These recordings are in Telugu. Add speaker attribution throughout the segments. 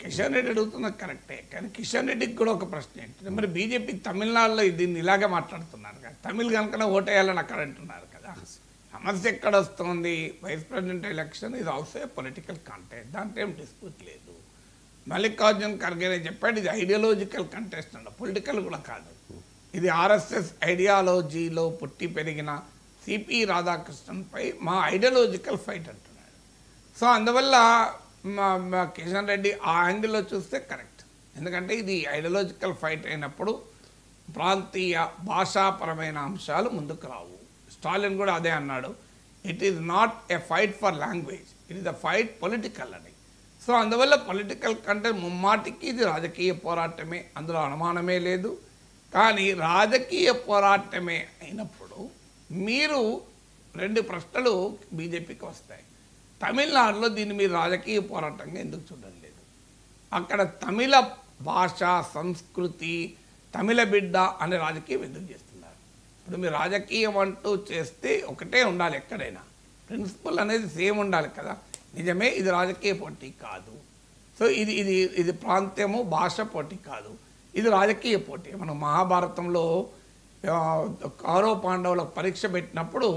Speaker 1: కిషన్ రెడ్డి అడుగుతున్నది కరెక్టే, కానీ కిషన్ రెడ్డికి కూడా ఒక ప్రశ్న ఏంటంటే మరి బీజేపీ తమిళనాడులో దీన్ని ఇలాగే మాట్లాడుతున్నారు కదా, తమిళ్ కనుక ఓటేయాలని అక్కడ అంటున్నారు కదా. సమస్య ఎక్కడ వస్తుంది? వైస్ ప్రెసిడెంట్ ఎలక్షన్ ఇది ఆల్సో పొలిటికల్ కాంటెస్ట్, దాంట్లో ఏం డిస్ప్యూట్ లేదు. మల్లికార్జున్ ఖర్గే చెప్పాడు ఇది ఐడియాలజికల్ కంటెస్ట్ అంట, పొలిటికల్ కూడా కాదు. ఇది ఆర్ఎస్ఎస్ ఐడియాలజీలో పుట్టి పెరిగిన సిపి రాధాకృష్ణన్పై మా ఐడియాలజికల్ ఫైట్ అంటున్నాడు. సో అందువల్ల మా కిషన్ రెడ్డి ఆ యాంగిల్లో చూస్తే కరెక్ట్. ఎందుకంటే ఇది ఐడియాలజికల్ ఫైట్ అయినప్పుడు ప్రాంతీయ భాషాపరమైన అంశాలు ముందుకు రావు. స్టాలిన్ కూడా అదే అన్నాడు, it is not a fight for language, it is a fight political అని. సో అందువల్ల పొలిటికల్ కంటే ముమ్మాటికి ఇది రాజకీయ పోరాటమే, అందులో అనుమానమే లేదు. కానీ రాజకీయ పోరాటమే అయినప్పుడు మీరు రెండు ప్రశ్నలు బీజేపీకి వస్తాయి. తమిళనాడులో దీన్ని మీరు రాజకీయ పోరాటంగా ఎందుకు చూడడం లేదు? అక్కడ తమిళ భాష సంస్కృతి తమిళ బిడ్డ అనే రాజకీయం ఎందుకు చేస్తున్నారు? ఇప్పుడు మీరు రాజకీయం అంటూ చేస్తే ఒకటే ఉండాలి, ఎక్కడైనా ప్రిన్సిపల్ అనేది సేమ్ ఉండాలి కదా. నిజమే, ఇది రాజకీయ పోటీ కాదు. సో ఇది ఇది ఇది ప్రాంతము భాష పోటీ కాదు, ఇది రాజకీయ పోటీ. మనం మహాభారతంలో కౌరవ పాండవులకు పరీక్ష పెట్టినప్పుడు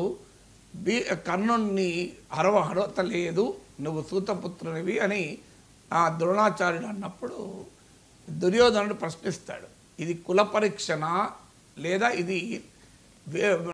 Speaker 1: కర్ణుడిని అర్హత లేదు, నువ్వు సూతపుత్రునివి అని ద్రోణాచార్యుడు అన్నప్పుడు దుర్యోధనుడు ప్రశ్నిస్తాడు, ఇది కుల పరీక్షనా లేదా ఇది